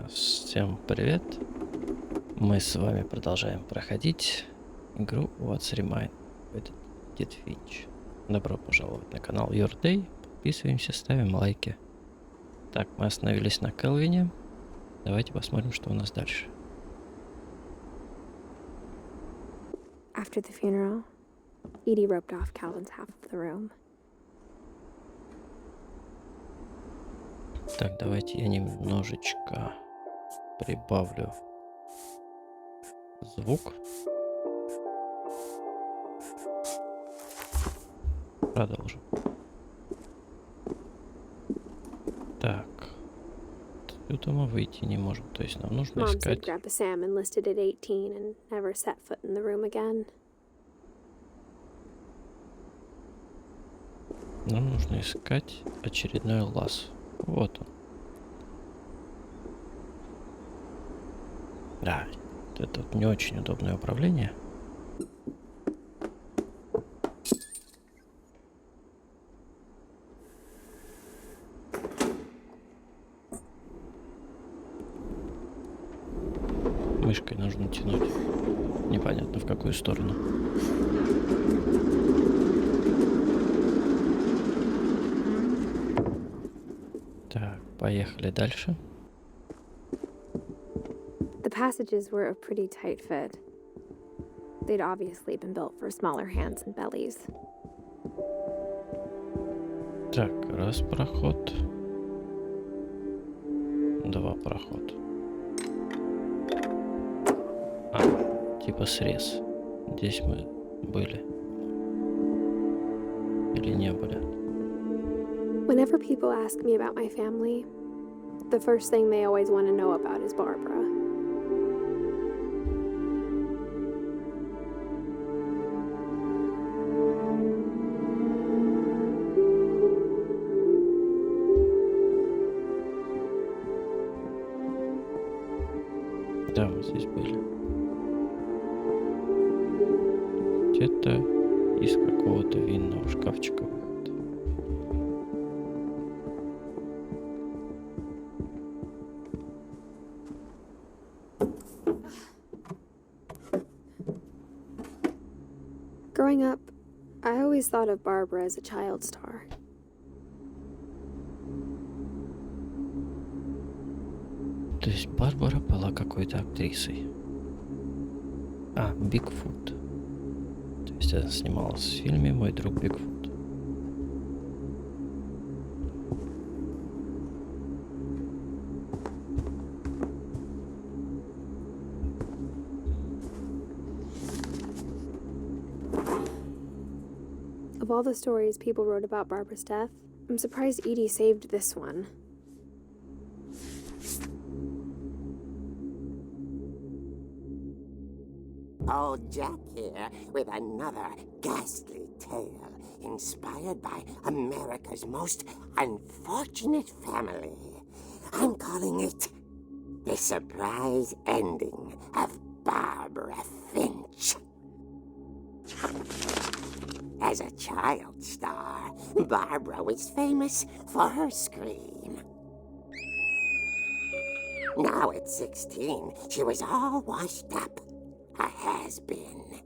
Всем привет! Мы с вами продолжаем проходить игру What's Remind Edith Finch. Добро пожаловать на канал Your Day. Подписываемся, ставим лайки. Так, мы остановились на Келвине. Давайте посмотрим, что у нас дальше. After the funeral, Edie roped off Calvin's half of the room. Так, давайте я немножечко прибавлю звук. Продолжим. Так. Отсюда мы выйти не можем. То есть нам нужно Mom said искать... Grandpa Sam enlisted at 18 and never set foot in the room again. Нам нужно искать очередной лаз. Вот он. Да, это не очень удобное управление. Мышкой нужно тянуть. Непонятно в какую сторону. Так, поехали дальше. The passages were a pretty tight fit. They'd obviously been built for smaller hands and bellies. Так, раз проход. Два проход. Типа срез. Здесь мы были. Или не были. Whenever people ask me about my family, the first thing they always want to know about is Barbara. Да, мы здесь были. Где-то из какого-то винного шкафчика выход. Growing up, I always thought of Barbara as a child star. То есть Барбара была какой-то актрисой. Бигфут. То есть она снималась в фильме «Мой друг Бигфут». Of all the stories people wrote about Barbara's death, I'm surprised Edie saved this one. Old Jack here with another ghastly tale inspired by America's most unfortunate family. I'm calling it The Surprise Ending of Barbara Finch. As a child star, Barbara was famous for her scream. Now at 16, she was all washed up. A has-been.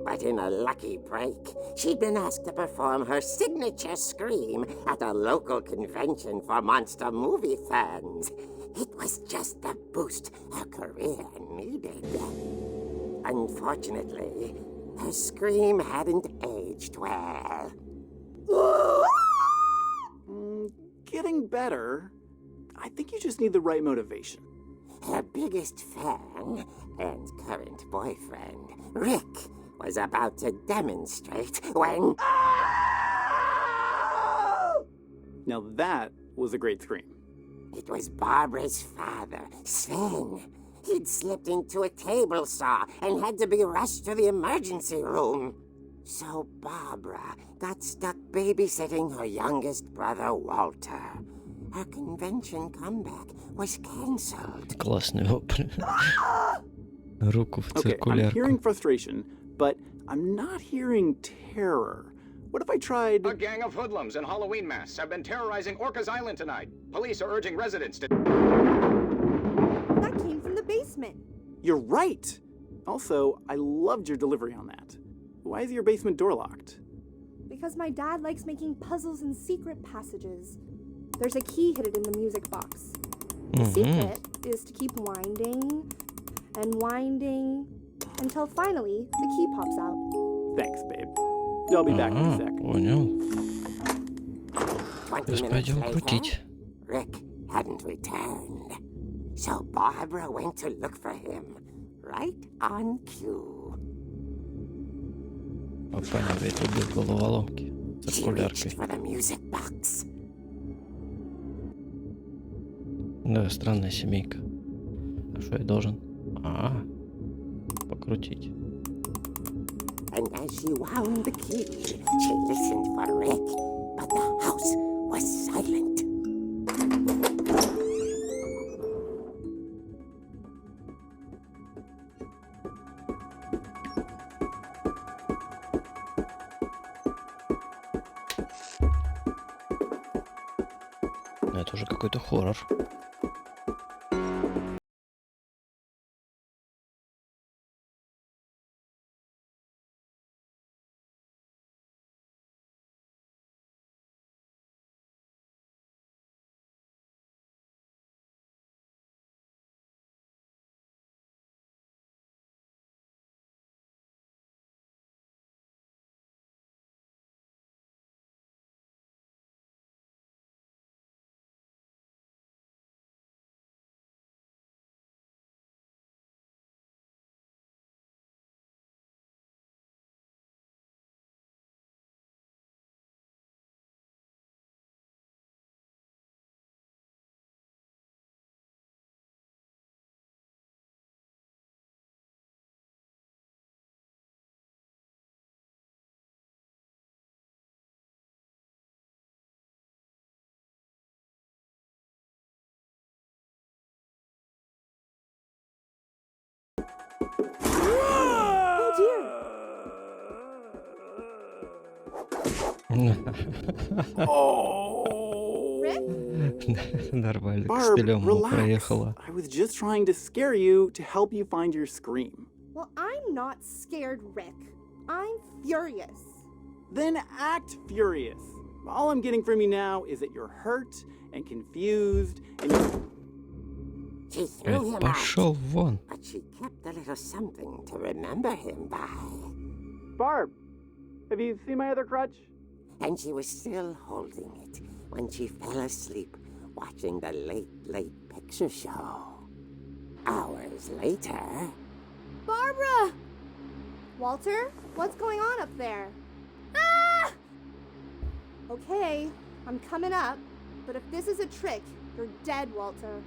But in a lucky break, she'd been asked to perform her signature scream at a local convention for monster movie fans. It was just the boost her career needed. Unfortunately, her scream hadn't aged well. Getting better. I think you just need the right motivation. Her biggest fan and current boyfriend, Rick, was about to demonstrate when... Now that was a great scream. It was Barbara's father, Sven. He'd slipped into a table saw and had to be rushed to the emergency room. So Barbara got stuck babysitting her youngest brother, Walter. Her convention comeback was cancelled. Классный вопль. Руку в Okay, I'm циркулярку. hearing frustration, but I'm not hearing terror. What if I tried... A gang of hoodlums in Halloween masks have been terrorizing Orcas Island tonight. Police are urging residents to... That came from the basement. You're right! Also, I loved your delivery on that. Why is your basement door locked? Because my dad likes making puzzles and secret passages. There's a key hidden in the music box. The secret is to keep winding and winding until finally the key pops out. Thanks, babe. I'll be back in a sec. Понял. 20 Сейчас minutes пойдем later, крутить. Rick hadn't returned. So Barbara went to look for him, right on cue. Папаня ведь убил головоломки с She reached окуляркой. for the music box. Да, странная семейка. А что я должен? Покрутить. And as she wound the key, she listened for Rick, but the house was silent. Ну, это уже какой-то хоррор. Oh dear. Oh! Нормально, Barb, костылем relax. проехала. I was just trying to scare you to help you find your scream. Well, I'm not scared, Rick. I'm furious. Then act furious. All I'm getting from you now is that you're hurt and confused and She threw him out, Пошел вон. but she kept a little something to remember him by. Barb, have you seen my other crutch? And she was still holding it when she fell asleep watching the late picture show. Hours later... Barbara! Walter, what's going on up there? Ah! Okay, I'm coming up, but if this is a trick, you're dead, Walter.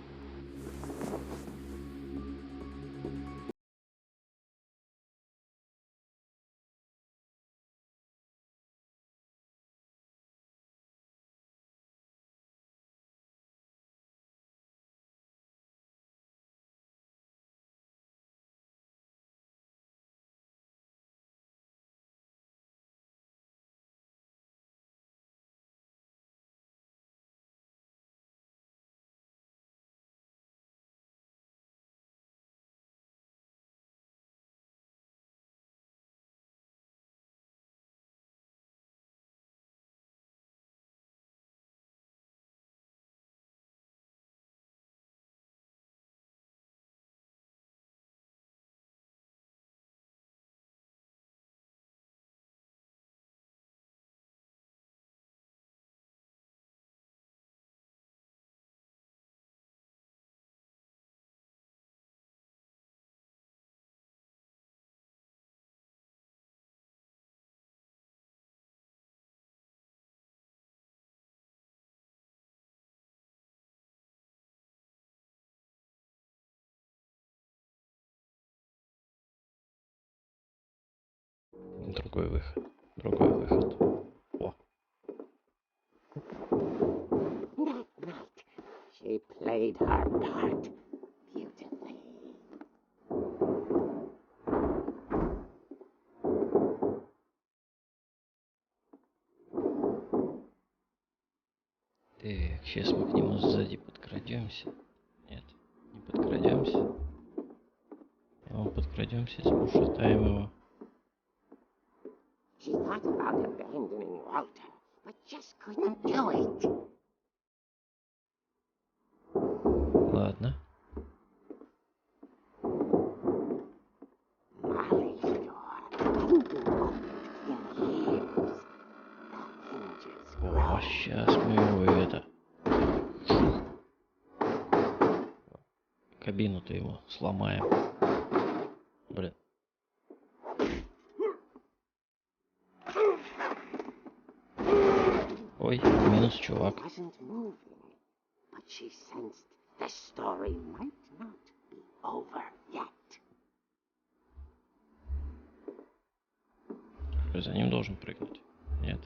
Другой выход. Другой выход. О. She played her part beautifully. Сейчас мы к нему сзади подкрадемся. Нет, не подкрадемся. Мы подкрадемся, ушатаем его. She thought about abandoning Walter, but just couldn't do it. Ладно. Molly's door hadn't been opened in years. The hinges О, groaned. сейчас мы его это... Кабину-то ему сломаем. Блин. Ой, минус чувак. Wasn't moving, but she sensed the story might not be over yet. За ним должен прыгнуть. Нет.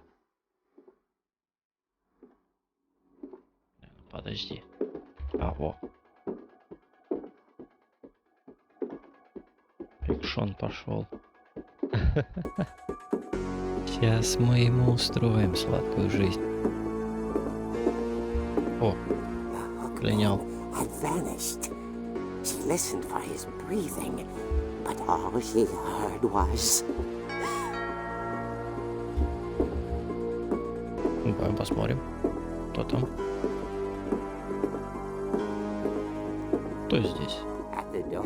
Подожди. А, во. Экшон пошел. Сейчас мы ему устроим сладкую жизнь. О, пленял. Had vanished. She listened for his breathing, but all she heard was... Пойдем посмотрим. Кто там? Кто здесь? At the door,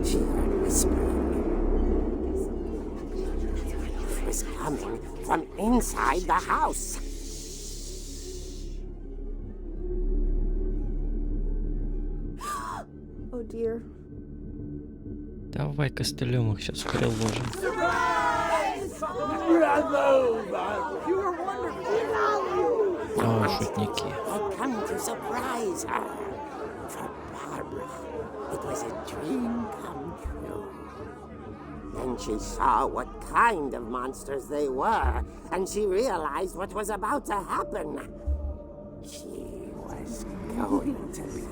she heard whispering. It was coming from inside the house. Oh dear. Давай костылем их сейчас приложим. О, шутники. Had come to surprise her. For Barbara, it was a dream come true. Then she saw what kind of monsters they were, and she realized what was about to happen. She was going to be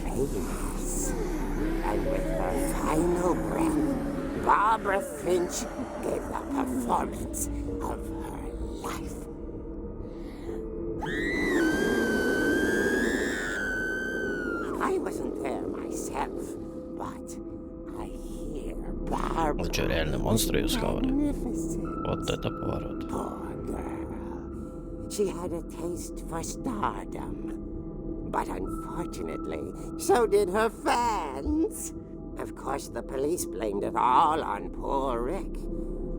famous. And with her final breath, Barbara Finch gave the performance of her life. I wasn't there myself, but I hear Barbara. Ну что, реально монстры ее схавали? Magnificent. Вот это поворот. Poor girl. She had a taste for stardom. But unfortunately, so did her fans. Of course, the police blamed it all on poor Rick,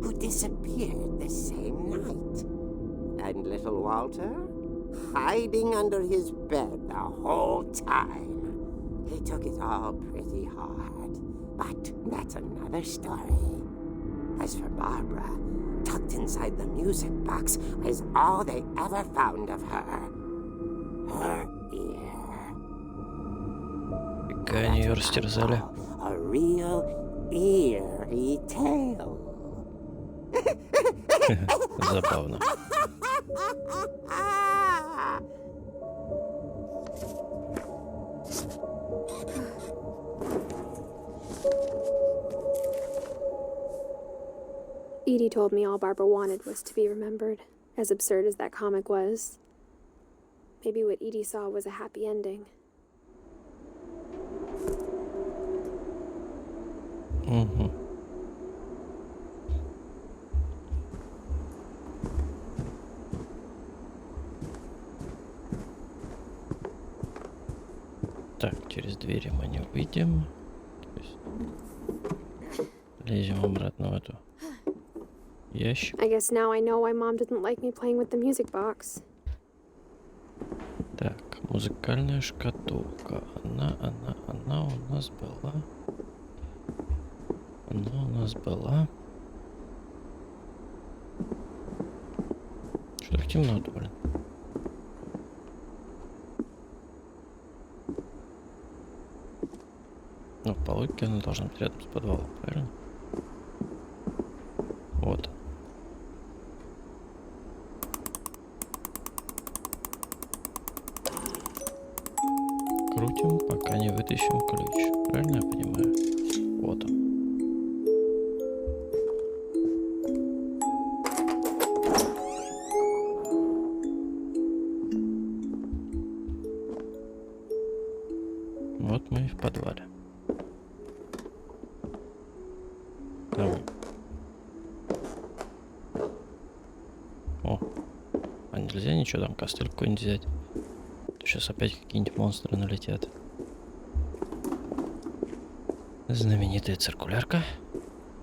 who disappeared the same night. And little Walter? Hiding under his bed the whole time. He took it all pretty hard. But that's another story. As for Barbara, tucked inside the music box was all they ever found of her. Her ear. Какая они ее растерзали. A real eerie tale. Забавно. Edie told me all Barbara wanted was to be remembered, as absurd as that comic was. Maybe what Edie saw was a happy ending. Угу. Так, через двери мы не выйдем. То есть лезем обратно в эту ящик. I guess now I know why Mom didn't like me playing with the music box. Так, музыкальная шкатулка. Она у нас была. Она у нас была. Что так темно-то, блин? Ну, по логике она должна быть рядом с подвалом, правильно? Вот. Крутим, пока не вытащим ключ. Правильно я понимаю? Вот он. Вот мы и в подвале. Там. О, а нельзя ничего там, костыль какой-нибудь взять? Сейчас опять какие-нибудь монстры налетят. Знаменитая циркулярка,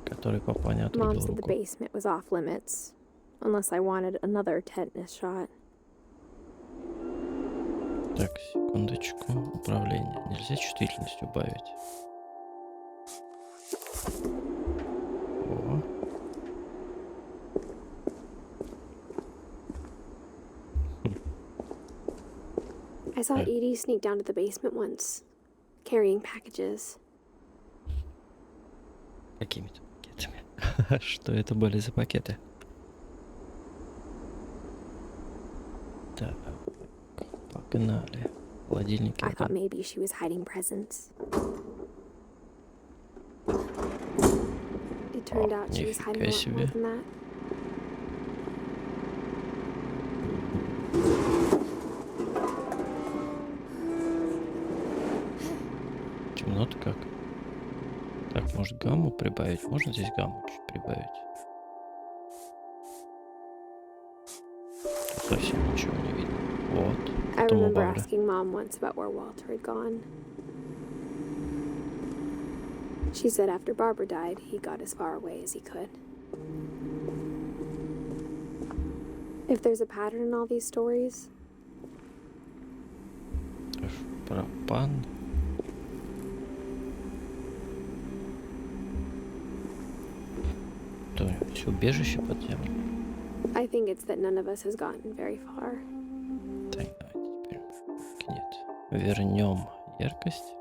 которой папа не Mom отрубил said the руку. basement was off limits, unless I wanted another tetanus shot. Так, секундочку. Управление. Нельзя чувствительность убавить. О. I saw Edie sneak down to the basement once, carrying packages. Какими-то пакетами. Что это были за пакеты? Так, погнали. Холодильники. I thought maybe she was hiding presents. It turned out she was hiding a lot more than that. Темно-то как? Так, может гамму прибавить? Можно здесь гамму чуть прибавить? Тут совсем ничего не видно. Вот. I Потом remember убавлю. asking Mom once about where Walter had gone. She said after Barbara died, he got as far away as he could. If there's a pattern in all these stories, Пропан. То есть убежище подземное. I think it's that none of us has gotten very far. Так, давайте теперь нет. Вернем яркость.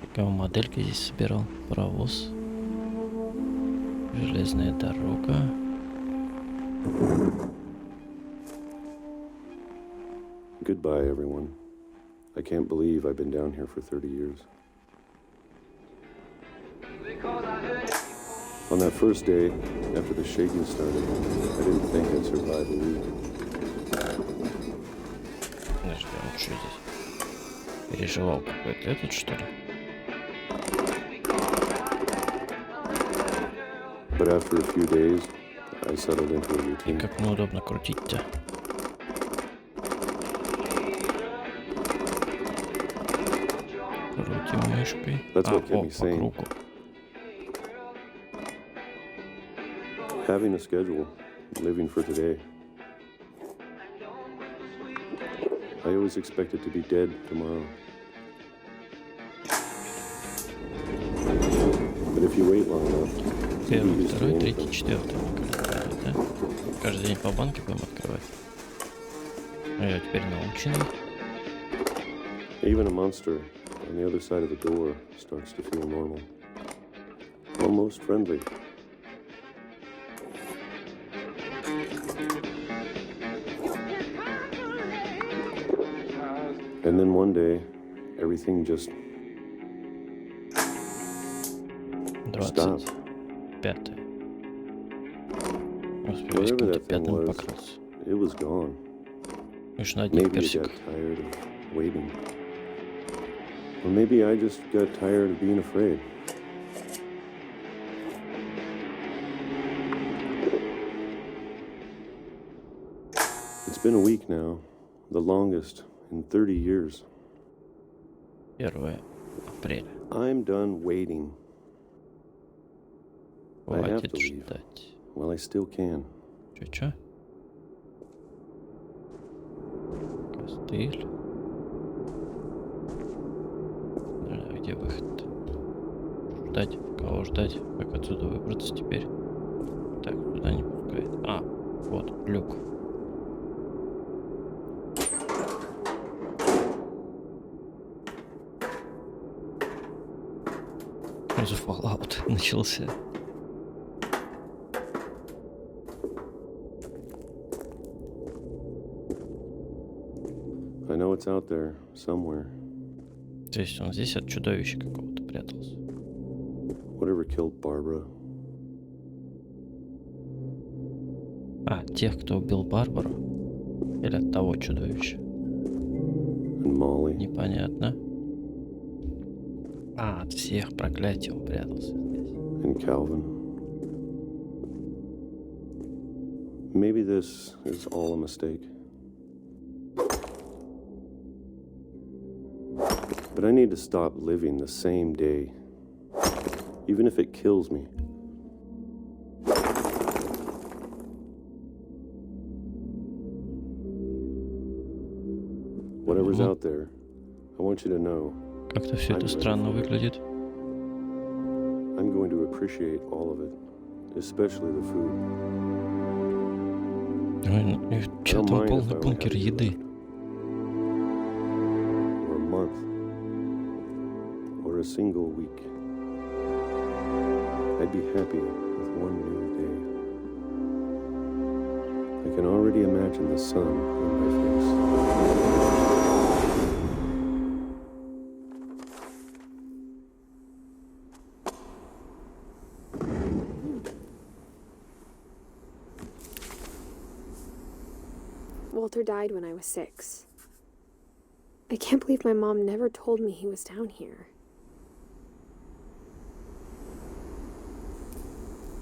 Какая моделька здесь собирал? Паровоз. Железная дорога. Goodbye, everyone. I can't believe I've been down here for 30 years. On that first day, after the shaking started, I didn't think I'd survive a week. Подожди, он что здесь? Переживал какой-то этот, что ли? But after a few days, I settled into a И routine. как неудобно крутить-то. Крутим мышкой. That's what kept О, me по sane. кругу. Having a schedule, living for today. I always expected to be dead tomorrow. But if you wait long enough, you Первый, get used to второй, anything. третий, четвертый. Да? Каждый день по банке будем открывать. А я теперь наученный. Even a monster on the other side of the door starts to feel normal. Almost friendly. And then one day, everything just 25. Господи, весь Whatever каким-то that thing пятном was, покрылся. it was gone. Уж на одних Maybe you персиках. got tired of waiting. Or maybe I just got tired of being afraid. It's been a week now, the longest in 30 years. 1 апреля. I'm done waiting. I have Хватит to leave. ждать. Well, I still can. Чё? Костыль. А где выход? Ждать? Кого ждать? Как отсюда выбраться теперь? Так, сюда не пускает. А, вот, люк. Уже Fallout начался. I know it's out there, somewhere. То есть он здесь от чудовища какого-то прятался. Whatever killed Barbara. А, тех, кто убил Барбару? Или от того чудовища? And Molly. Непонятно. А, от всех проклятий он прятался здесь. And Calvin. Maybe this is all a mistake. But I need to stop living the same day, even if it kills me. Whatever's out there, I want you to know Как-то все это странно выглядит. I'm going to appreciate all of it, especially the food. Ой, что там полный бункер еды. Or a month, or a single week. I'd be happy with one new day. I can already imagine the sun on my face. Walter died when I was 6. I can't believe my mom never told me he was down here.